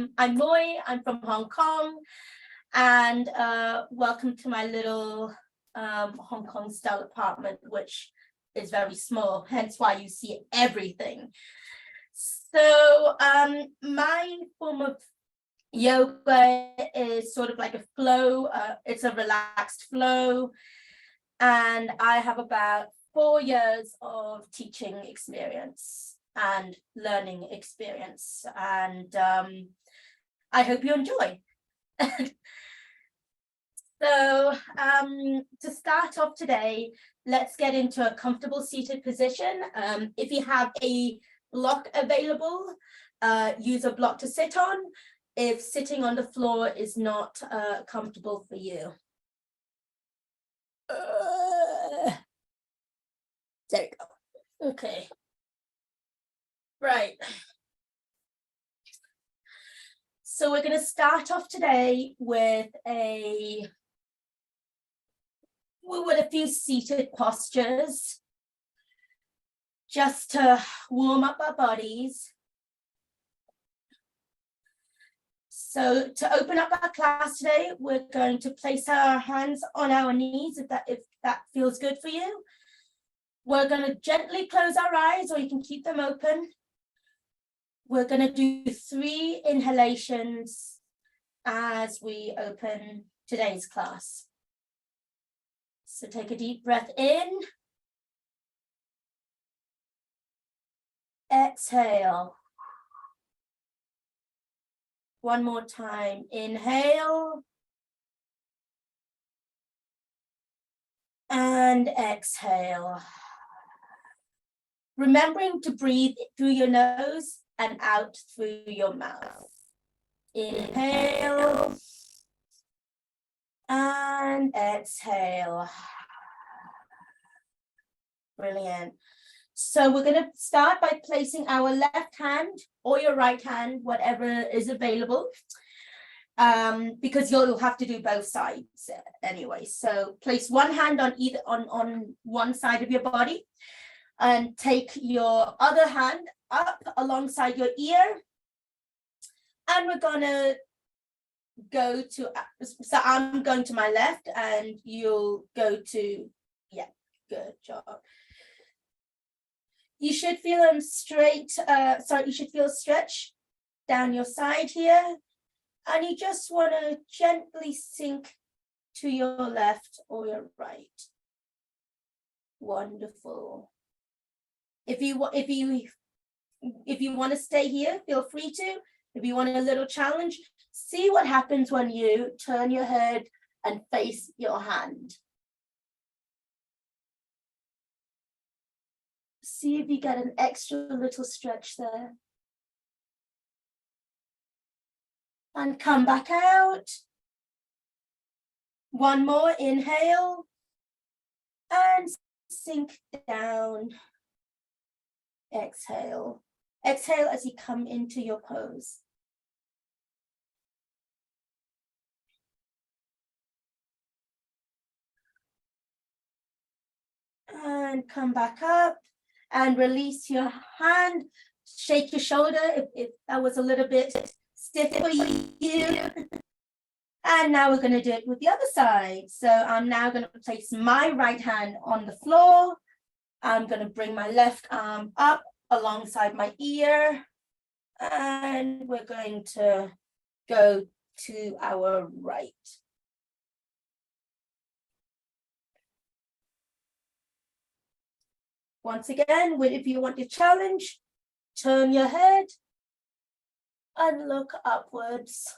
I'm Mui, I'm from Hong Kong, and welcome to my little Hong Kong style apartment, which is very small, hence why you see everything. So my form of yoga is sort of like a flow, it's a relaxed flow, and I have about 4 years of teaching experience and learning experience, and I hope you enjoy. So to start off today, let's get into a comfortable seated position. If you have a block available, use a block to sit on if sitting on the floor is not comfortable for you. There you go. Okay. Right. So we're going to start off today with a few seated postures, just to warm up our bodies. So to open up our class today, we're going to place our hands on our knees, if that feels good for you. We're going to gently close our eyes, or you can keep them open. We're going to do 3 inhalations as we open today's class. So take a deep breath in. Exhale. One more time. Inhale. And exhale. Remembering to breathe through your nose and out through your mouth. Inhale. And exhale. Brilliant. So we're going to start by placing our left hand or your right hand, whatever is available, because you'll have to do both sides anyway. So place one hand on either on one side of your body, and take your other hand up alongside your ear, and we're going to go to, so I'm going to my left and you'll go to, yeah, good job. You should feel them straight, you should feel stretch down your side here, and you just want to gently sink to your left or your right. Wonderful. If you want to stay here, feel free to. If you want a little challenge, see what happens when you turn your head and face your hand. See if you get an extra little stretch there. And come back out. One more, inhale. And sink down. Exhale. Exhale as you come into your pose. And come back up and release your hand. Shake your shoulder if that was a little bit stiff for you. And now we're going to do it with the other side. So I'm now going to place my right hand on the floor. I'm going to bring my left arm up alongside my ear. And we're going to go to our right. Once again, if you want to challenge, turn your head and look upwards.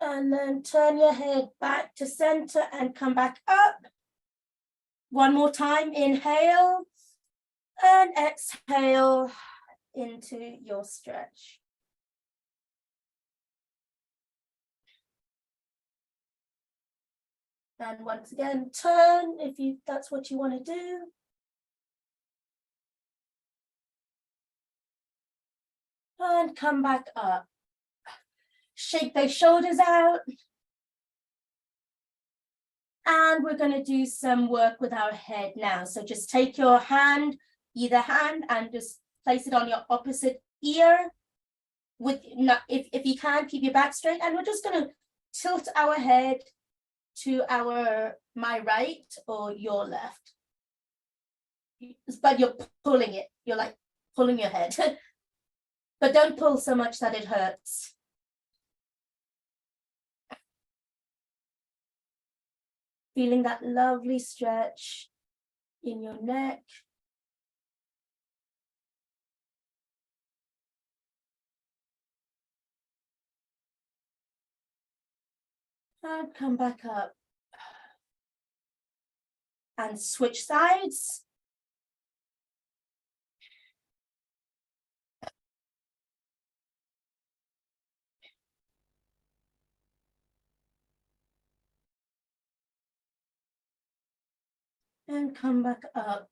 And then turn your head back to center and come back up. One more time, inhale and exhale into your stretch. And once again, turn if that's what you want to do. And come back up. Shake those shoulders out. And we're going to do some work with our head now. So just take your hand, either hand, and just place it on your opposite ear. If you can, keep your back straight. And we're just going to tilt our head to my right or your left. But you're pulling it. You're like pulling your head. But don't pull so much that it hurts. Feeling that lovely stretch in your neck. And come back up. And switch sides. And come back up.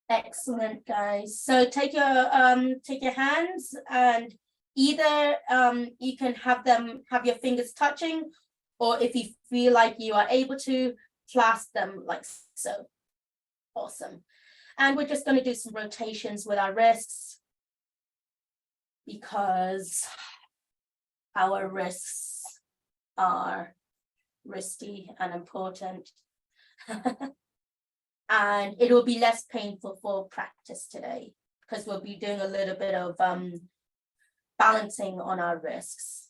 Excellent, guys. So take your hands, and either you can have your fingers touching, or if you feel like you are able to, clasp them like so. Awesome. And we're just going to do some rotations with our wrists, because our wrists are wristy and important. And it will be less painful for practice today, because we'll be doing a little bit of balancing on our wrists.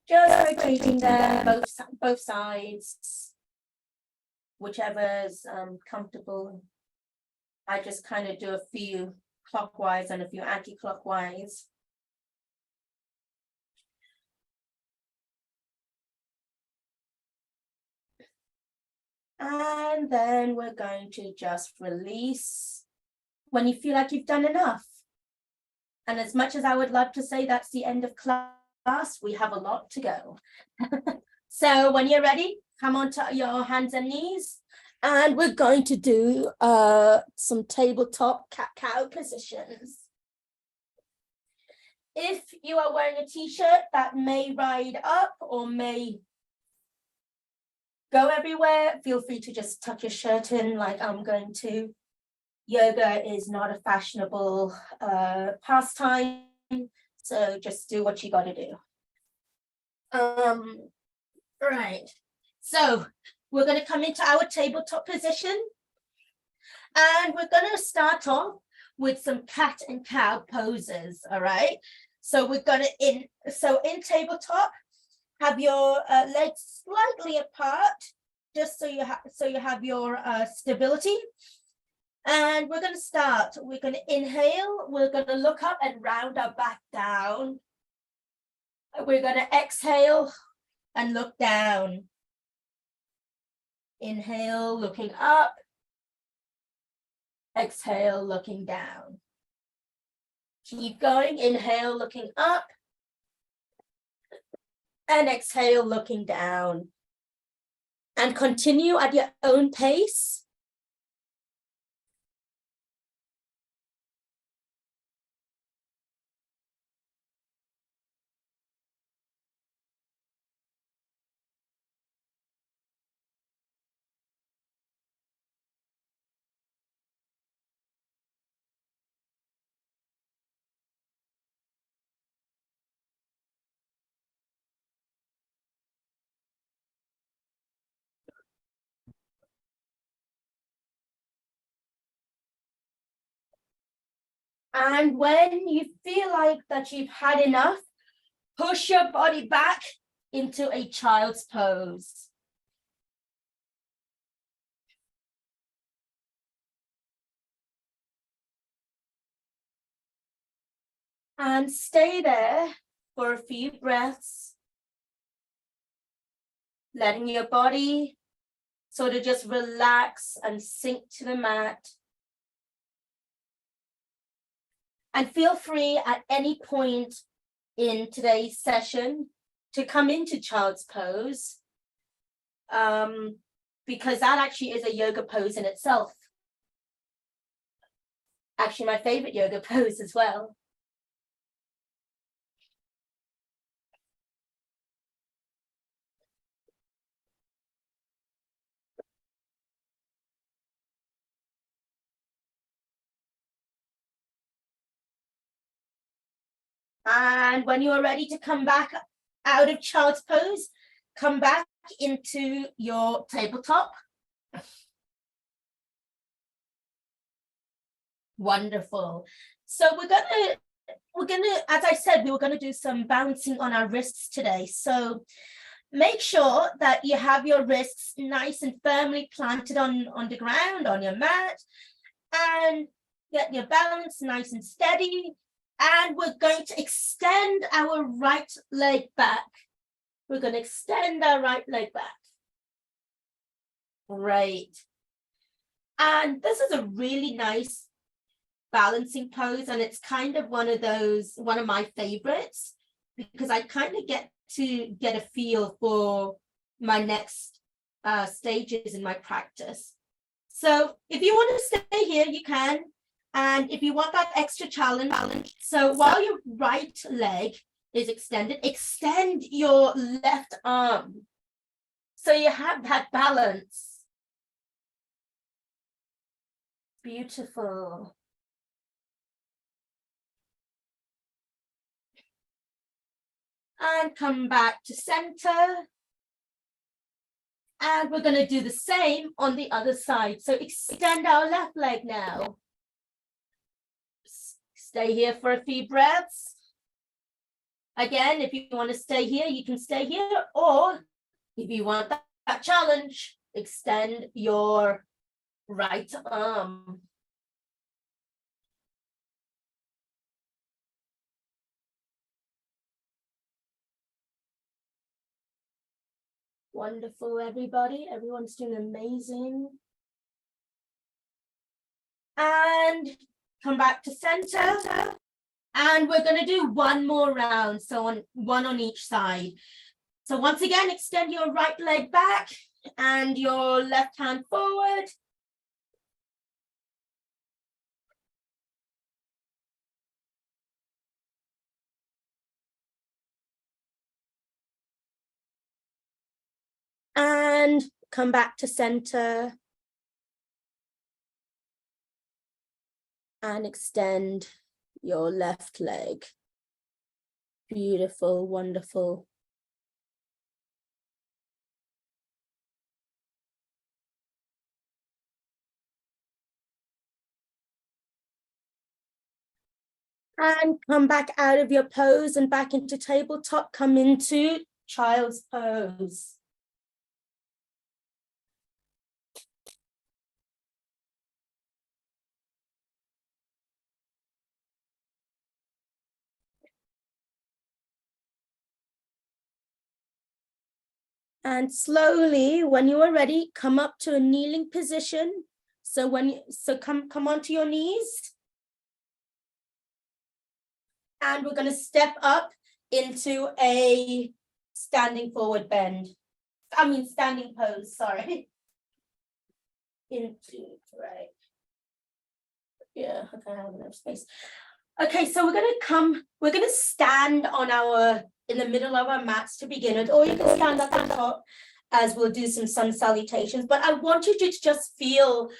Just rotating them both sides, whichever is comfortable. I just kind of do a few clockwise and a few anti-clockwise. And then we're going to just release when you feel like you've done enough. And as much as I would love to say that's the end of class, we have a lot to go. So when you're ready, come onto your hands and knees. And we're going to do some tabletop cat-cow positions. If you are wearing a t-shirt that may ride up or may go everywhere, feel free to just tuck your shirt in like I'm going to. Yoga is not a fashionable pastime, so just do what you got to do. Right, so we're going to come into our tabletop position, and we're going to start off with some cat and cow poses. All right, so we're going to in tabletop, have your legs slightly apart, just so you have your stability. And we're going to start. We're going to inhale. We're going to look up and round our back down. We're going to exhale and look down. Inhale, looking up. Exhale, looking down. Keep going. Inhale, looking up. And exhale, looking down. And continue at your own pace. And when you feel like that you've had enough, push your body back into a child's pose. And stay there for a few breaths, letting your body sort of just relax and sink to the mat. And feel free at any point in today's session to come into child's pose, because that actually is a yoga pose in itself. Actually, my favorite yoga pose as well. And when you are ready to come back out of child's pose, come back into your tabletop. Wonderful. So we're gonna, as I said, we were gonna do some bouncing on our wrists today. So make sure that you have your wrists nice and firmly planted on the ground, on your mat, and get your balance nice and steady. And we're going to extend our right leg back. We're going to extend our right leg back. Great. And this is a really nice balancing pose, and it's kind of one of my favorites, because I kind of get to get a feel for my next stages in my practice. So if you want to stay here, you can. And if you want that extra challenge, so while your right leg is extended, extend your left arm. So you have that balance. Beautiful. And come back to center. And we're going to do the same on the other side. So extend our left leg now. Stay here for a few breaths. Again, if you want to stay here, you can stay here. Or if you want that challenge, extend your right arm. Wonderful, everybody. Everyone's doing amazing. And come back to center. And we're going to do one more round. So one on each side. So once again, extend your right leg back and your left hand forward. And come back to center. And extend your left leg. Beautiful, wonderful. And come back out of your pose and back into tabletop. Come into child's pose. And slowly, when you are ready, come up to a kneeling position. So come onto your knees. And we're going to step up into a standing forward bend. Standing pose, sorry. Right. Yeah, okay, I have enough space. Okay, so we're going to stand in the middle of our mats to begin with, or you can stand up on top as we'll do some sun salutations. But I want you to just feel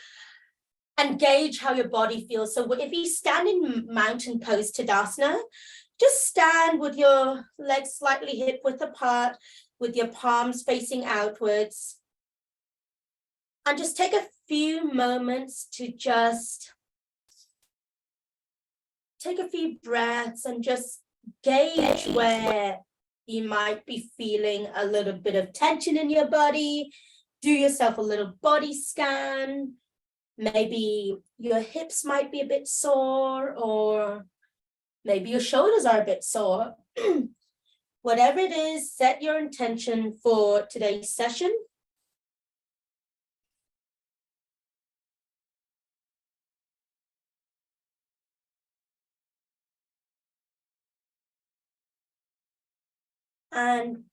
and gauge how your body feels. So if you stand in mountain pose Tadasana, just stand with your legs slightly hip width apart, with your palms facing outwards. And just take a few moments to just take a few breaths and just gauge where you might be feeling a little bit of tension in your body. Do yourself a little body scan. Maybe your hips might be a bit sore, or maybe your shoulders are a bit sore. Whatever it is, set your intention for today's session. And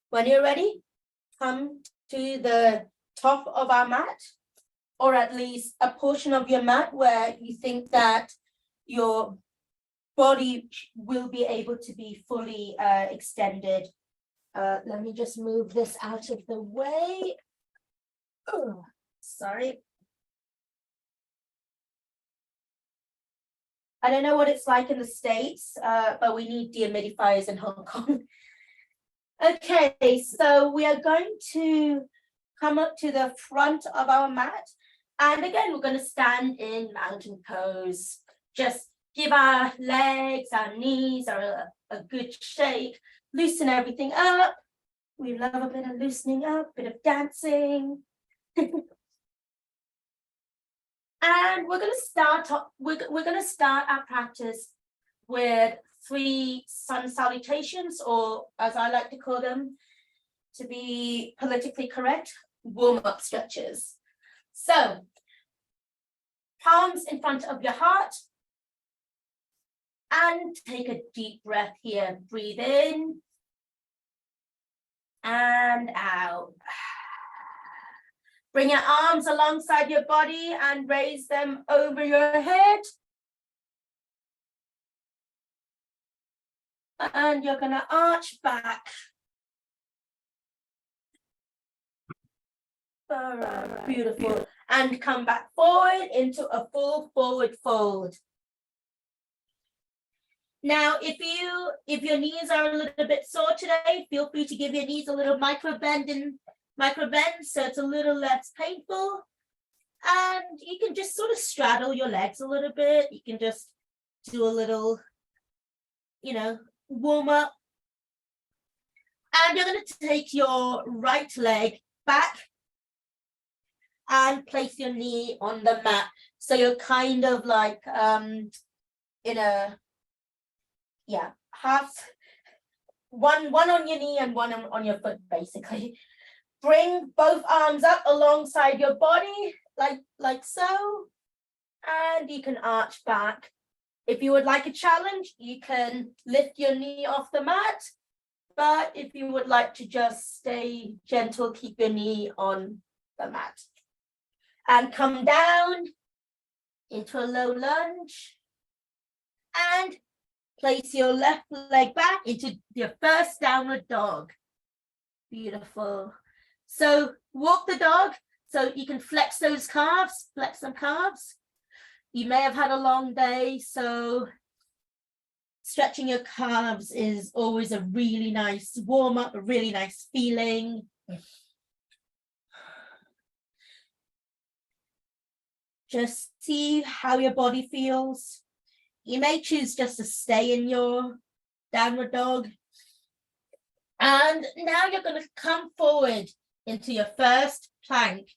when you're ready, come to the top of our mat, or at least a portion of your mat where you think that your body will be able to be fully extended. Let me just move this out of the way. Oh, sorry. I don't know what it's like in the States, but we need dehumidifiers in Hong Kong. Okay, so we are going to come up to the front of our mat. And again, we're going to stand in mountain pose. Just give our legs, our knees a good shake, loosen everything up. We love a bit of loosening up, a bit of dancing. And we're going to start our practice with 3 sun salutations, or as I like to call them, to be politically correct, warm-up stretches. So, palms in front of your heart, and take a deep breath here. Breathe in and out. Bring your arms alongside your body and raise them over your head. And you're going to arch back. All right, beautiful. And come back forward into a full forward fold. Now, if your knees are a little bit sore today, feel free to give your knees a little micro bend, so it's a little less painful. And you can just sort of straddle your legs a little bit. You can just do a little, warm up. And you're going to take your right leg back and place your knee on the mat. So you're kind of like in a, half, one on your knee and one on your foot, basically. Bring both arms up alongside your body, like so, and you can arch back. If you would like a challenge, you can lift your knee off the mat, but if you would like to just stay gentle, keep your knee on the mat. And come down into a low lunge, and place your left leg back into your first downward dog. Beautiful. So walk the dog so you can flex those calves, flex some calves. You may have had a long day, so stretching your calves is always a really nice warm up, a really nice feeling. Just see how your body feels. You may choose just to stay in your downward dog. And now you're going to come forward into your first plank.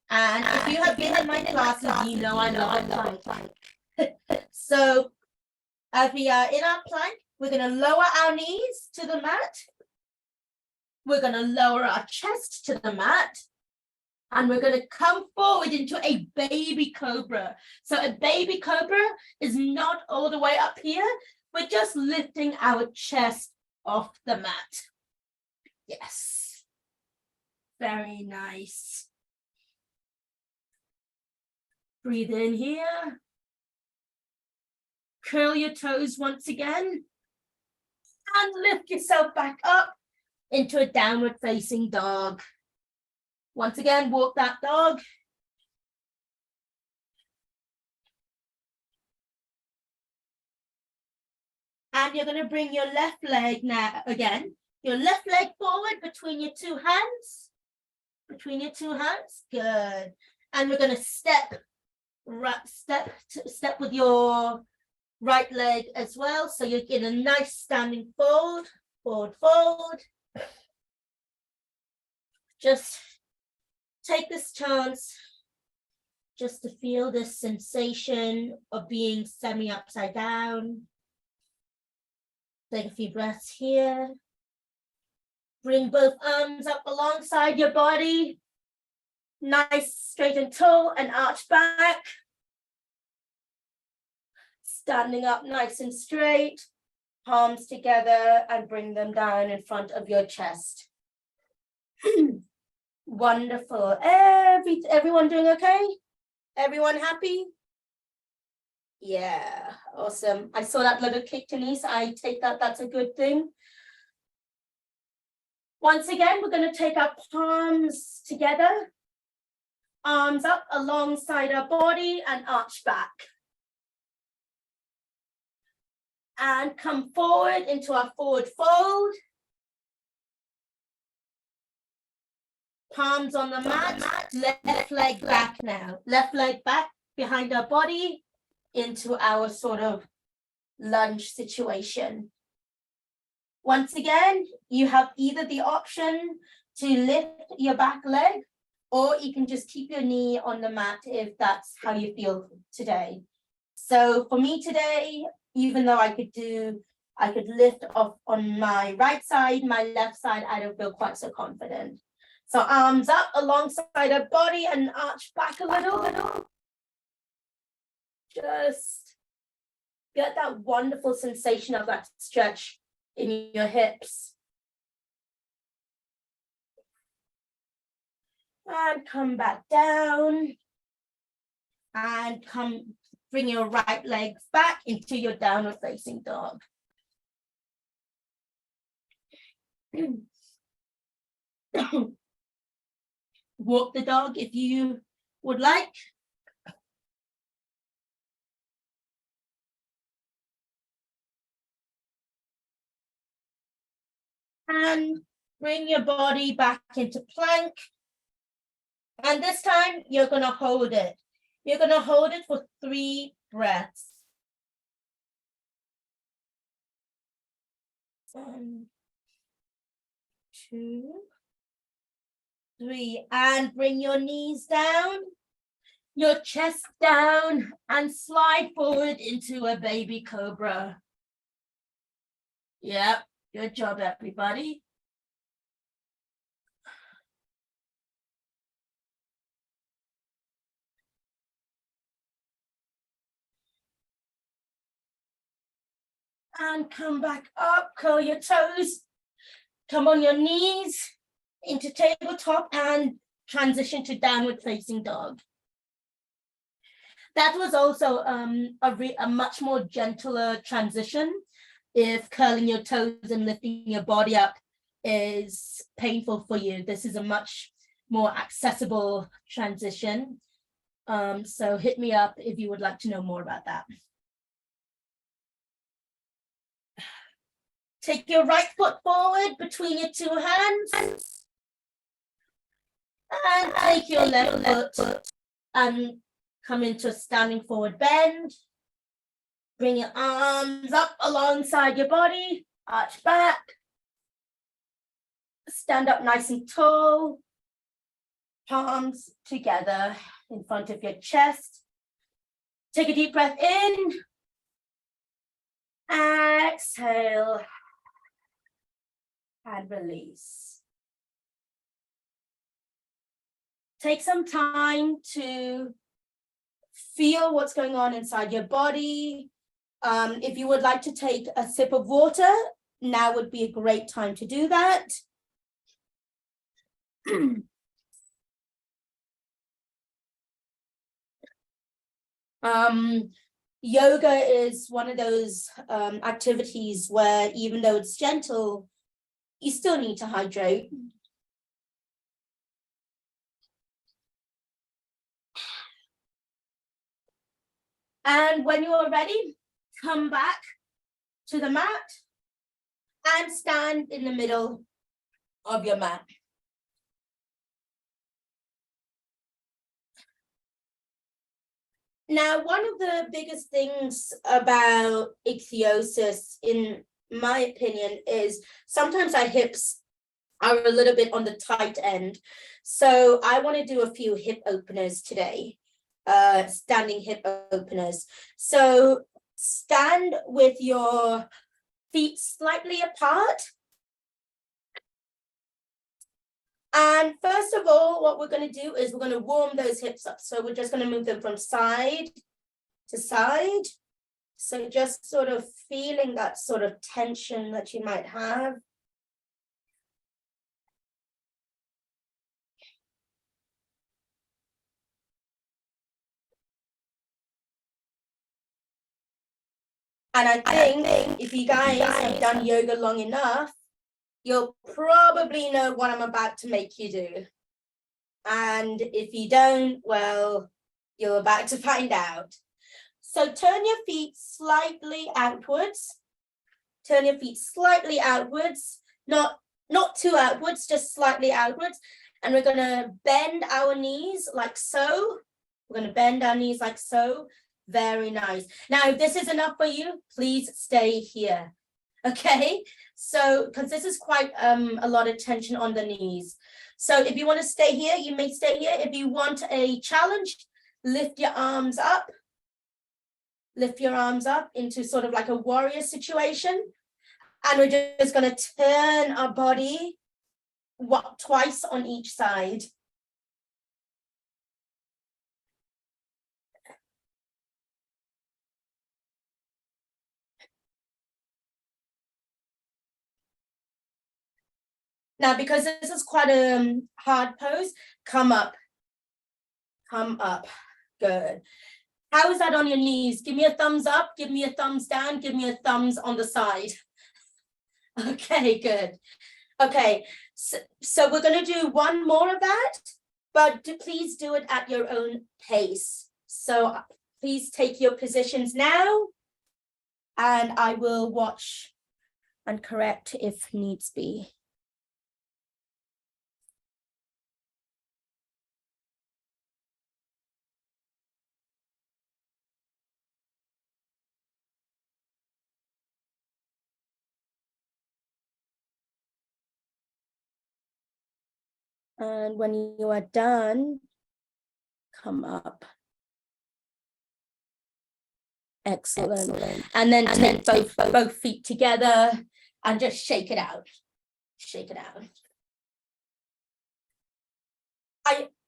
And if you have been in my classes, you know I love a plank. So as we are in our plank, we're going to lower our knees to the mat. We're going to lower our chest to the mat. And we're going to come forward into a baby cobra. So a baby cobra is not all the way up here. We're just lifting our chest off the mat. Yes. Very nice. Breathe in here. Curl your toes once again. And lift yourself back up into a downward facing dog. Once again, walk that dog. And you're going to bring your left leg now again. Your left leg forward between your two hands. Between your two hands. Good. And we're going to step with your right leg as well. So you're in a nice standing fold. Forward fold. Just take this chance just to feel this sensation of being semi upside down. Take a few breaths here. Bring both arms up alongside your body. Nice, straight and tall, and arch back. Standing up nice and straight. Palms together and bring them down in front of your chest. Wonderful. Everyone doing okay? Everyone happy? Yeah, awesome. I saw that little kick, Denise. I take that that's a good thing. Once again, we're going to take our palms together, arms up alongside our body and arch back. And come forward into our forward fold. Palms on the mat, left leg back now. Left leg back behind our body into our sort of lunge situation. Once again, you have either the option to lift your back leg, or you can just keep your knee on the mat if that's how you feel today. So for me today, even though I could lift off on my right side, my left side, I don't feel quite so confident. So arms up alongside our body and arch back a little. Just get that wonderful sensation of that stretch in your hips. And come back down. And bring your right leg back into your downward facing dog. Walk the dog if you would like. And bring your body back into plank. And this time you're going to hold it. You're going to hold it for 3 breaths. 1, 2, 3. And bring your knees down, your chest down, and slide forward into a baby cobra. Yep, good job, everybody. And come back up, curl your toes, come on your knees into tabletop and transition to downward facing dog. That was also a much more gentler transition. If curling your toes and lifting your body up is painful for you, this is a much more accessible transition. So hit me up if you would like to know more about that. Take your right foot forward between your 2 hands. And take your left foot and come into a standing forward bend. Bring your arms up alongside your body, arch back. Stand up nice and tall. Palms together in front of your chest. Take a deep breath in. Exhale. And release. Take some time to feel what's going on inside your body. If you would like to take a sip of water, now would be a great time to do that. Yoga is one of those activities where even though it's gentle, you still need to hydrate. And when you are ready, come back to the mat and stand in the middle of your mat. Now, one of the biggest things about ichthyosis, in my opinion, is sometimes our hips are a little bit on the tight end. So I want to do a few hip openers today, standing hip openers. So stand with your feet slightly apart. And first of all, what we're going to do is we're going to warm those hips up. So we're just going to move them from side to side. So just sort of feeling that sort of tension that you might have. And I think if you guys have done yoga long enough, you'll probably know what I'm about to make you do. And if you don't, well, you're about to find out. So turn your feet slightly outwards turn your feet slightly outwards, not too outwards, just slightly outwards. And we're going to bend our knees like so. We're going to bend our knees like so. Very nice. Now, if this is enough for you, please stay here. Okay, so because this is quite a lot of tension on the knees. So if you want to stay here, you may stay here. If you want a challenge, lift your arms up. Lift your arms up into sort of like a warrior situation. And we're just going to turn our body twice on each side. Now, because this is quite a hard pose, come up. Come up. Good. How is that on your knees? Give me a thumbs up, give me a thumbs down, give me a thumbs on the side. Okay, good. Okay, so we're going to do one more of that, but please do it at your own pace. So please take your positions now, and I will watch and correct if needs be. And when you are done, come up. Excellent. And then take both feet together and just shake it out. Shake it out.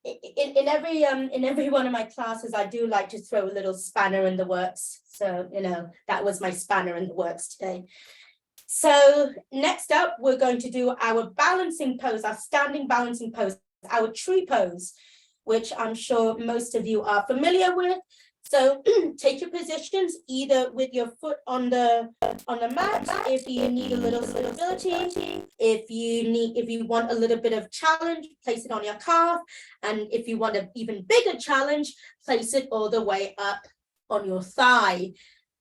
In every one of my classes, I do like to throw a little spanner in the works. So, you know, that was my spanner in the works today. So next up, we're going to do our balancing pose, our standing balancing pose, our tree pose, which I'm sure most of you are familiar with. So take your positions either with your foot on the mat if you need a little stability, if you want a little bit of challenge, place it on your calf, and if you want an even bigger challenge, place it all the way up on your thigh.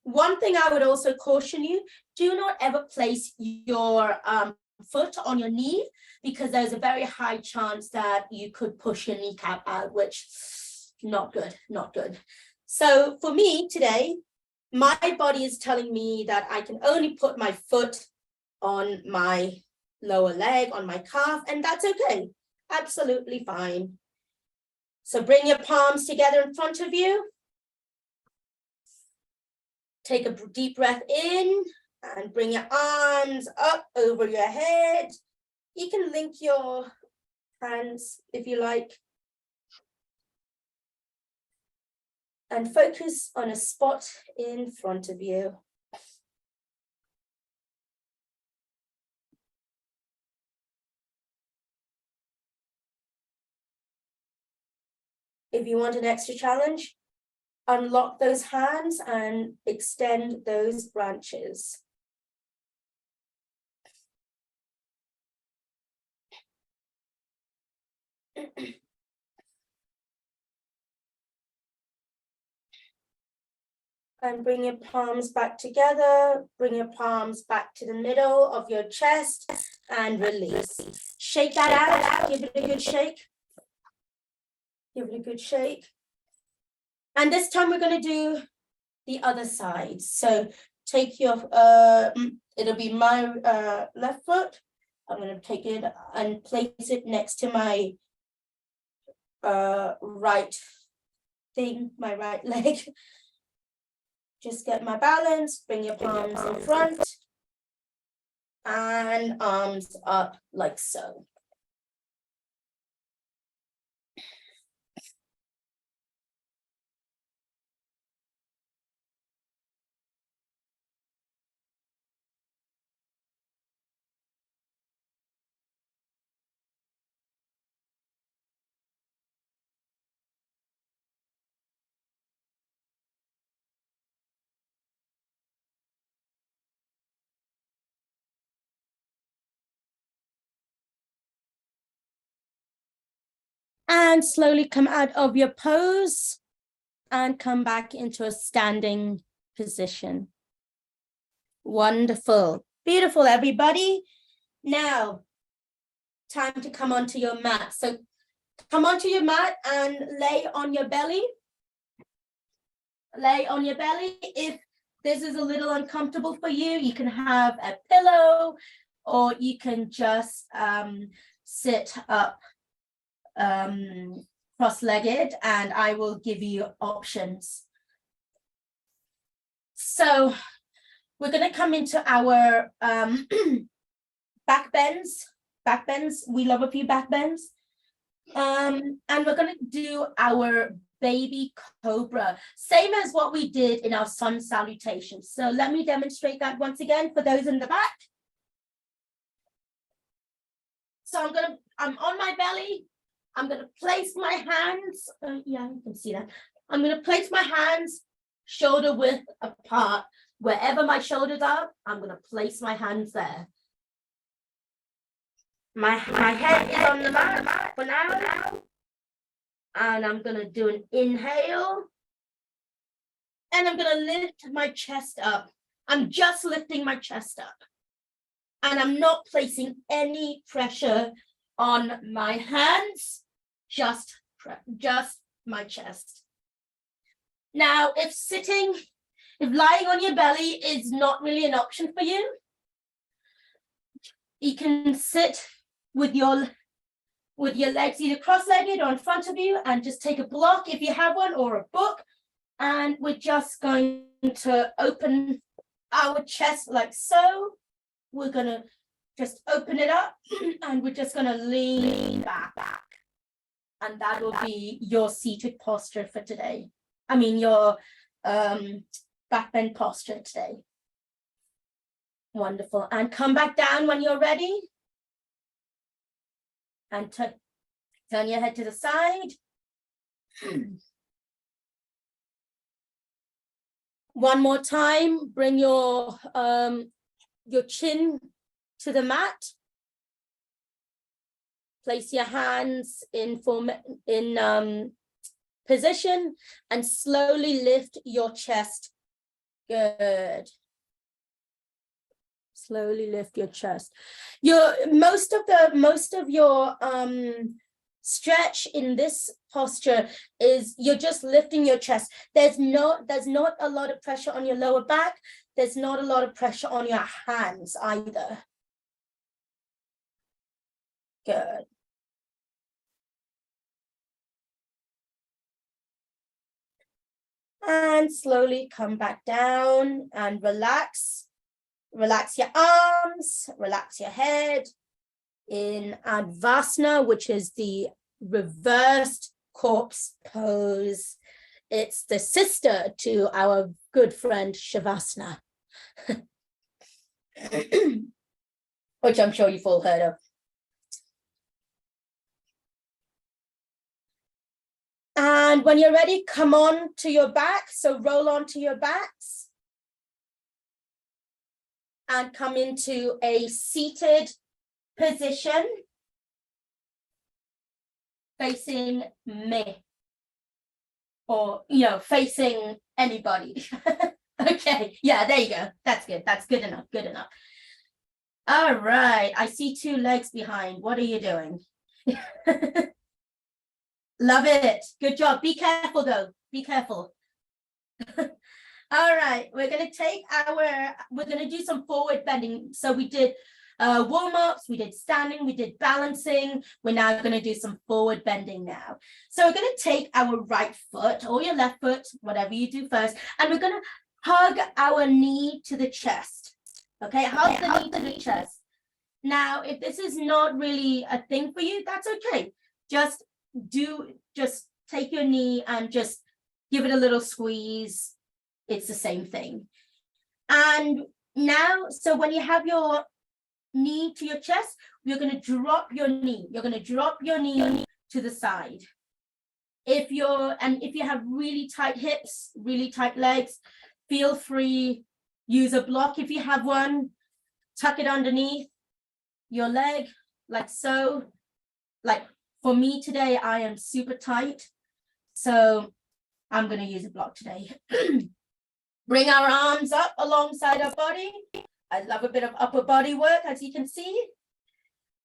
One thing I would also caution you, do not ever place your foot on your knee, because there's a very high chance that you could push your kneecap out, which not good, not good. So for me today, my body is telling me that I can only put my foot on my lower leg, on my calf, and that's okay. Absolutely fine. So bring your palms together in front of you. Take a deep breath in and bring your arms up over your head. You can link your hands if you like. And focus on a spot in front of you. If you want an extra challenge, unlock those hands and extend those branches. And bring your palms back together, bring your palms back to the middle of your chest and release. Shake that out, give it a good shake. Give it a good shake. And this time we're going to do the other side. So take your, it'll be my left foot. I'm going to take it and place it next to my right thing, my right leg. Just get my balance, bring your palms in front and arms up like so. And slowly come out of your pose and come back into a standing position. Wonderful. Beautiful, everybody. Now, time to come onto your mat. So come onto your mat and lay on your belly. Lay on your belly. If this is a little uncomfortable for you, you can have a pillow, or you can just sit up cross-legged, and I will give you options. So we're going to come into our back bends. Back bends. We love a few back bends. And we're going to do our baby cobra, same as what we did in our sun salutation. So let me demonstrate that once again for those in the back. So I'm on my belly. I'm going to place my hands. Yeah, you can see that. I'm going to place my hands shoulder width apart. Wherever my shoulders are, I'm going to place my hands there. My head is on the mat for now. And I'm going to do an inhale. And I'm going to lift my chest up. I'm just lifting my chest up. And I'm not placing any pressure on my hands, just my chest. Now, if lying on your belly is not really an option for you, you can sit with your legs either cross-legged or in front of you, and just take a block if you have one, or a book, and we're just going to open our chest like so. We're going to just open it up, and we're just going to lean back, and that will be your seated posture for today. I mean your back bend posture today. Wonderful. And come back down when you're ready. And turn your head to the side. One more time, bring your chin to the mat. Place your hands in position and slowly lift your chest. Good. Slowly lift your chest. Most of your stretch in this posture is you're just lifting your chest. There's not a lot of pressure on your lower back. There's not a lot of pressure on your hands either. Good. And slowly come back down and relax. Relax your arms, relax your head in Advasana, which is the reversed corpse pose. It's the sister to our good friend Shavasana, which I'm sure you've all heard of. And when you're ready, come on to your back. So roll onto your backs. And come into a seated position facing me, or facing anybody. Okay, yeah, there you go. That's good. That's good enough. Good enough. All right, I see two legs behind. What are you doing? Love it. Good job. Be careful though. Be careful. All right, we're going to do some forward bending. So we did warm-ups, we did standing, we did balancing. We're now going to do some forward bending now. So we're going to take our right foot or your left foot, whatever you do first, and we're going to hug our knee to the chest. Okay, hug the knee to the chest. Now, if this is not really a thing for you, that's okay. Just take your knee and just give it a little squeeze. It's the same thing. And now, so when you have your knee to your chest, you're going to drop your knee. You're going to drop your knee to the side. If you have really tight hips, really tight legs, feel free, use a block if you have one. Tuck it underneath your leg, like so. Like for me today, I am super tight. So I'm going to use a block today. Bring our arms up alongside our body. I love a bit of upper body work, as you can see.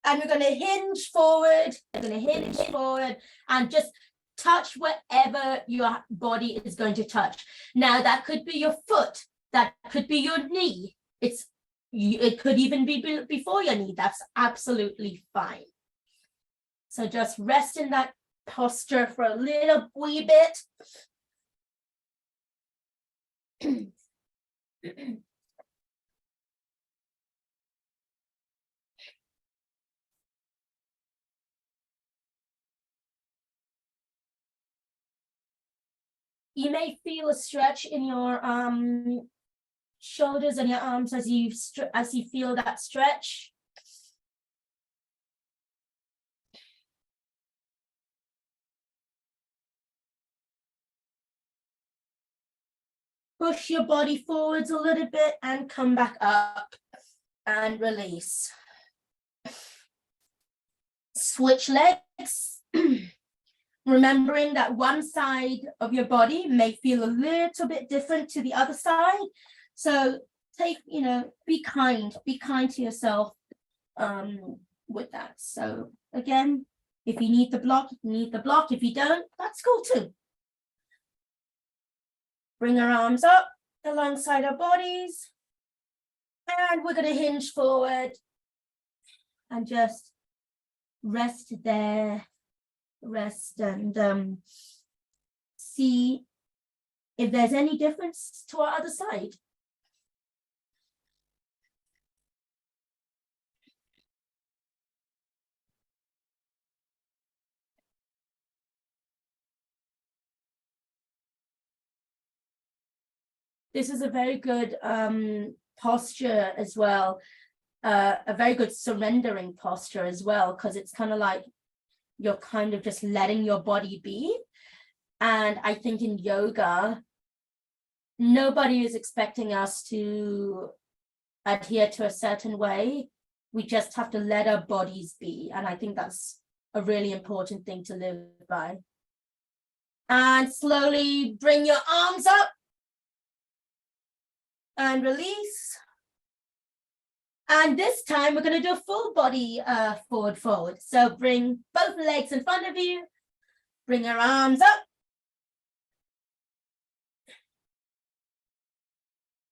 And we're going to hinge forward. We're going to hinge forward and just touch wherever your body is going to touch. Now, that could be your foot. That could be your knee. It could even be before your knee. That's absolutely fine. So just rest in that posture for a little wee bit. You may feel a stretch in your shoulders and your arms as you feel that stretch. Push your body forwards a little bit and come back up and release. Switch legs. Remembering that one side of your body may feel a little bit different to the other side. So be kind to yourself with that. So again, if you need the block, you need the block. If you don't, that's cool too. Bring our arms up alongside our bodies. And we're going to hinge forward and just rest there. Rest and see if there's any difference to our other side. This is a very good posture as well, a very good surrendering posture as well, because it's kind of like you're kind of just letting your body be. And I think in yoga, nobody is expecting us to adhere to a certain way. We just have to let our bodies be. And I think that's a really important thing to live by. And slowly bring your arms up and release. And this time we're going to do a full body forward. So bring both legs in front of you. Bring your arms up.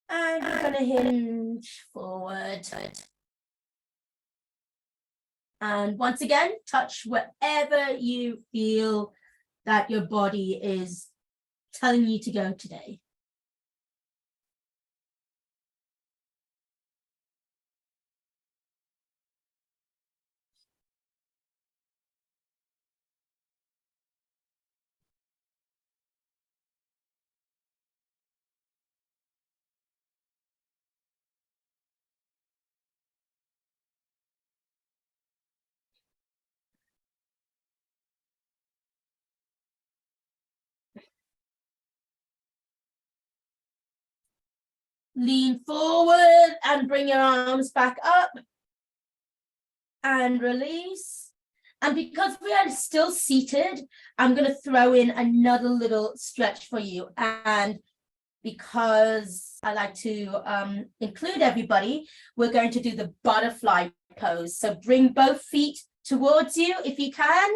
And we're going to hinge forward. And once again, touch wherever you feel that your body is telling you to go today. Lean forward and bring your arms back up and release. And because we are still seated, I'm going to throw in another little stretch for you. And because I like to include everybody, we're going to do the butterfly pose. So bring both feet towards you if you can.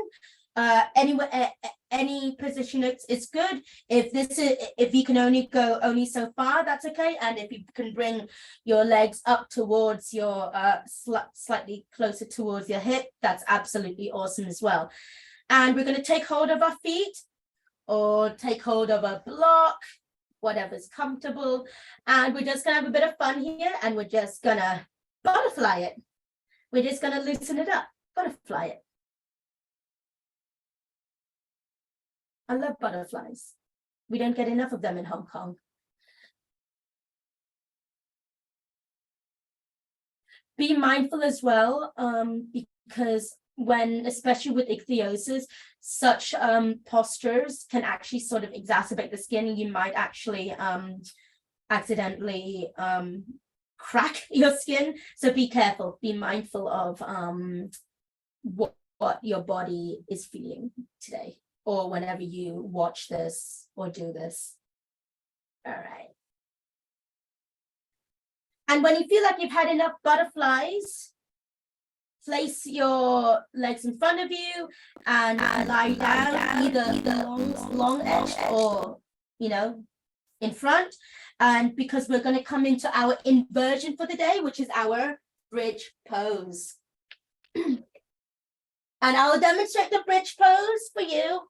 Anywhere, any position it's good. If you can only go so far, that's okay. And if you can bring your legs up towards your slightly closer towards your hip, that's absolutely awesome as well. And we're going to take hold of our feet or take hold of a block, whatever's comfortable. And we're just going to have a bit of fun here, and we're just going to butterfly it. We're just going to loosen it up, butterfly it. I love butterflies. We don't get enough of them in Hong Kong. Be mindful as well, because especially with ichthyosis, such postures can actually sort of exacerbate the skin. You might actually accidentally crack your skin. So be careful, be mindful of what your body is feeling today, or whenever you watch this or do this. All right. And when you feel like you've had enough butterflies, place your legs in front of you and lie down, either long edged or, you know, in front. And because we're going to come into our inversion for the day, which is our bridge pose. And I'll demonstrate the bridge pose for you.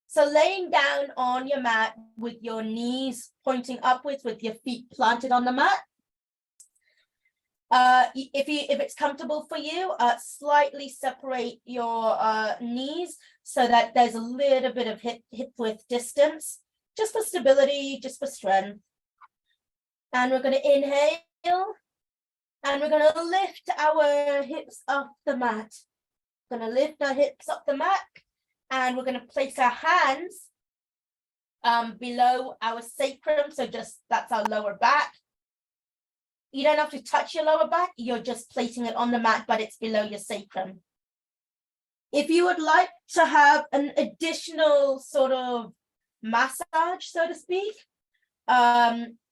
So laying down on your mat with your knees pointing upwards with your feet planted on the mat. If it's comfortable for you, slightly separate your knees so that there's a little bit of hip width distance, just for stability, just for strength. And we're going to inhale, and we're going to lift our hips off the mat. Going to lift our hips up the mat, and we're going to place our hands below our sacrum, so just that's our lower back. You don't have to touch your lower back, you're just placing it on the mat, but it's below your sacrum. If you would like to have an additional sort of massage, so to speak,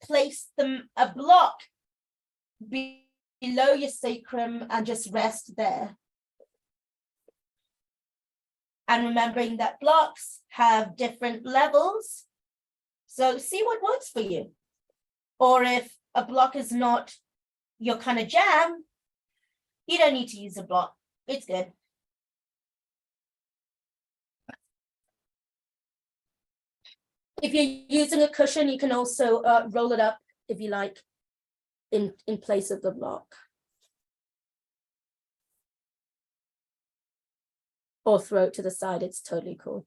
place a block below your sacrum and just rest there. And remembering that blocks have different levels, so see what works for you. Or if a block is not your kind of jam, you don't need to use a block. It's good. If you're using a cushion, you can also roll it up if you like in place of the block. Or throw it to the side, it's totally cool.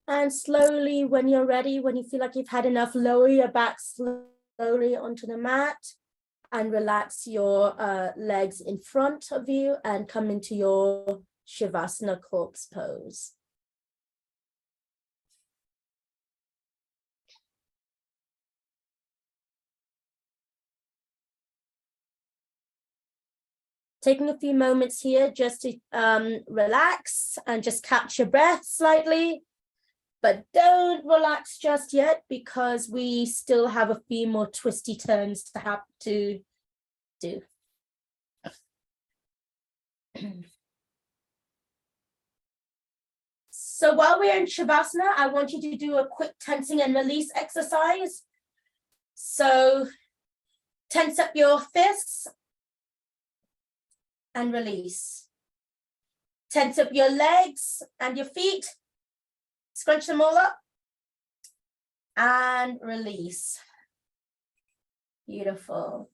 And slowly, when you're ready, when you feel like you've had enough, lower your back slowly onto the mat and relax your legs in front of you and come into your Shavasana corpse pose. Taking a few moments here just to relax and just catch your breath slightly. But don't relax just yet because we still have a few more twisty turns to have to do. So while we're in Shavasana, I want you to do a quick tensing and release exercise. So tense up your fists and release. Tense up your legs and your feet. Scrunch them all up and release. Beautiful.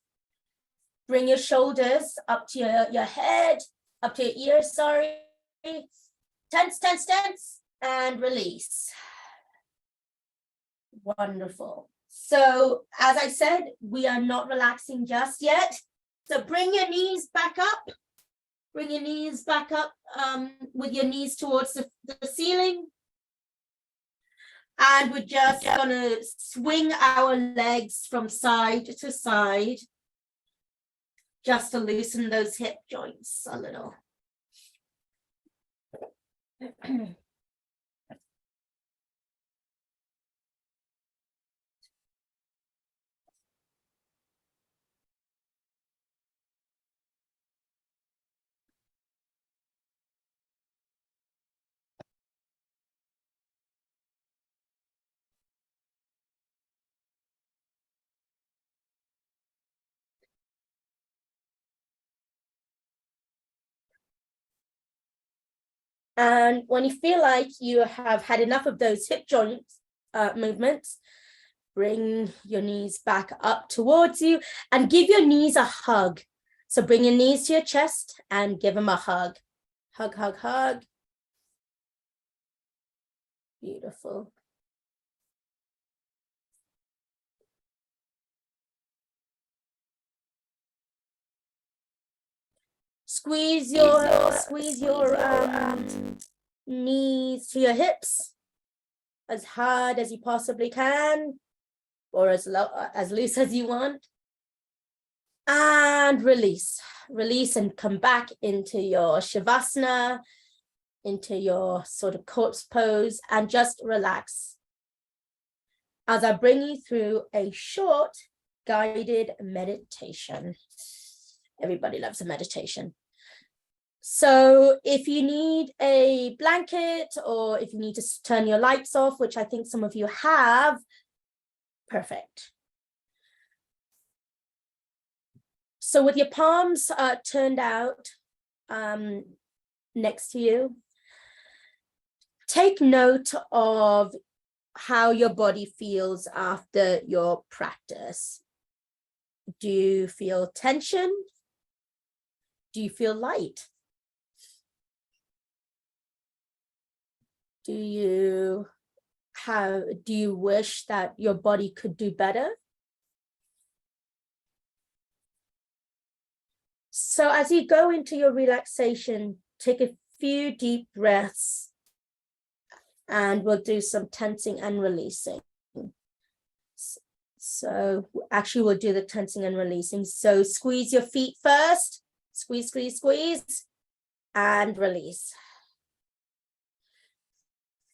Bring your shoulders up to your head, up to your ears, sorry. Tense, tense, tense, and release. Wonderful. So as I said, we are not relaxing just yet. So bring your knees back up. Bring your knees back up with your knees towards the ceiling. And we're just going to swing our legs from side to side, just to loosen those hip joints a little. And when you feel like you have had enough of those hip joints movements, bring your knees back up towards you and give your knees a hug. So bring your knees to your chest and give them a hug. Hug, hug, hug. Beautiful. Squeeze your knees to your hips as hard as you possibly can, or as loose as you want. And release. Release and come back into your Shavasana, into your sort of corpse pose, and just relax as I bring you through a short guided meditation. Everybody loves a meditation. So if you need a blanket, or if you need to turn your lights off, which I think some of you have, perfect. So with your palms turned out next to you, take note of how your body feels after your practice. Do you feel tension? Do you feel light? Do you wish that your body could do better? So as you go into your relaxation, take a few deep breaths, and we'll do some tensing and releasing. So actually we'll do the tensing and releasing. So squeeze your feet first, squeeze, squeeze, squeeze, and release.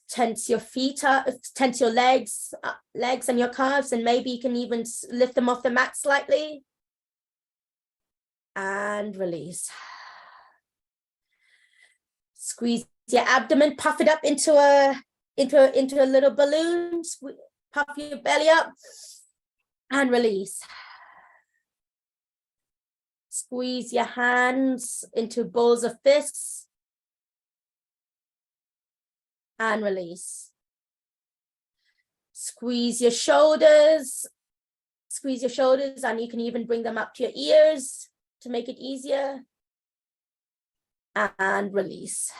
Tense your feet up, tense your legs and your calves, and maybe you can even lift them off the mat slightly. And release. Squeeze your abdomen, puff it up into a little balloon. Puff your belly up and release. Squeeze your hands into balls of fists and release. Squeeze your shoulders, and you can even bring them up to your ears to make it easier. And release.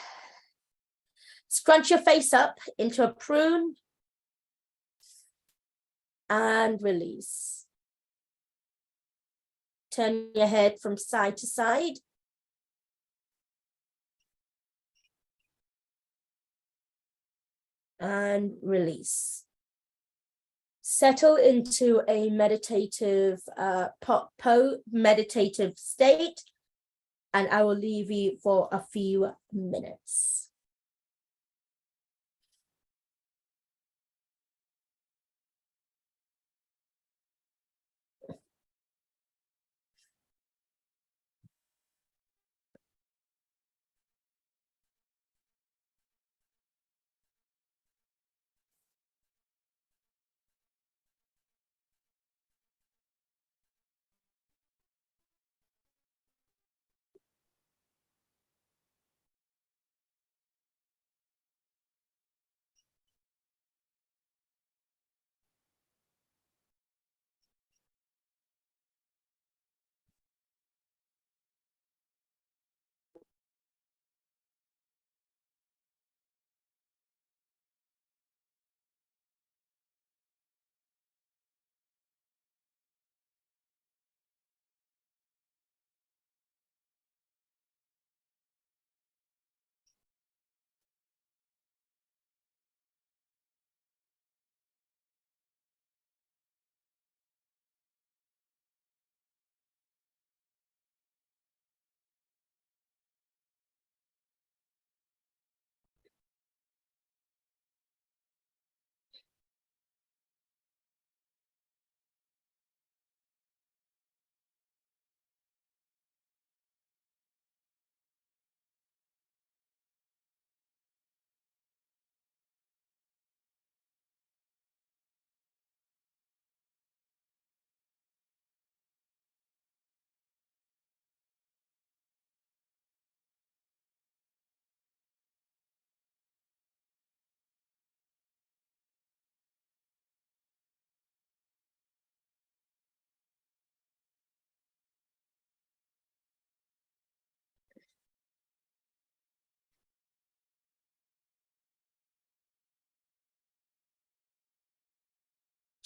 Scrunch your face up into a prune and release. Turn your head from side to side. And release. Settle into a meditative meditative state, and I will leave you for a few minutes.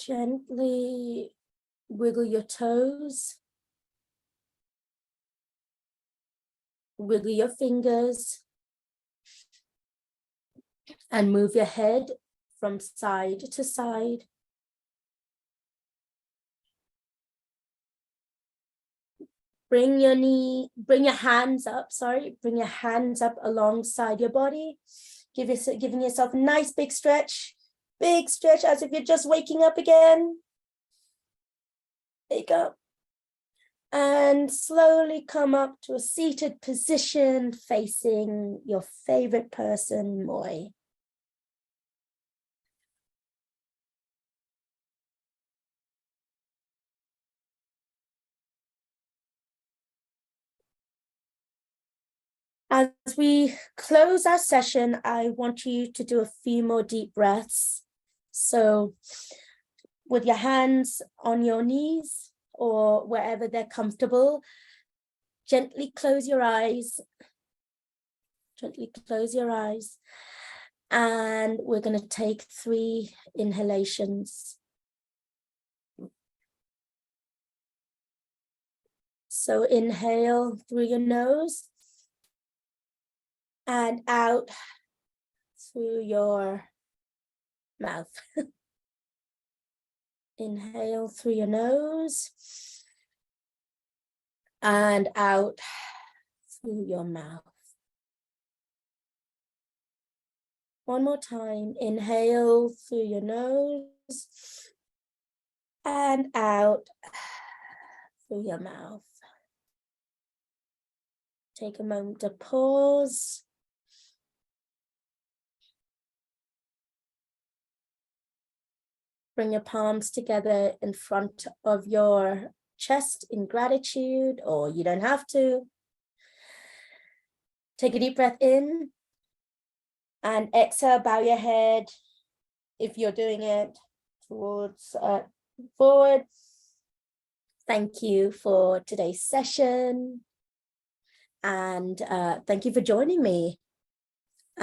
Gently wiggle your toes. Wiggle your fingers. And move your head from side to side. Bring your hands up, bring your hands up alongside your body. Giving yourself a nice big stretch as if you're just waking up again. There you go. And slowly come up to a seated position facing your favorite person, Mui. As we close our session, I want you to do a few more deep breaths. So with your hands on your knees or wherever they're comfortable, gently close your eyes. Gently close your eyes. And we're going to take 3 inhalations. So inhale through your nose and out through your mouth. Inhale through your nose and out through your mouth. One more time. Inhale through your nose and out through your mouth. Take a moment to pause. Bring your palms together in front of your chest in gratitude, or you don't have to. Take a deep breath in and exhale, bow your head if you're doing it towards forward. Thank you for today's session. And thank you for joining me.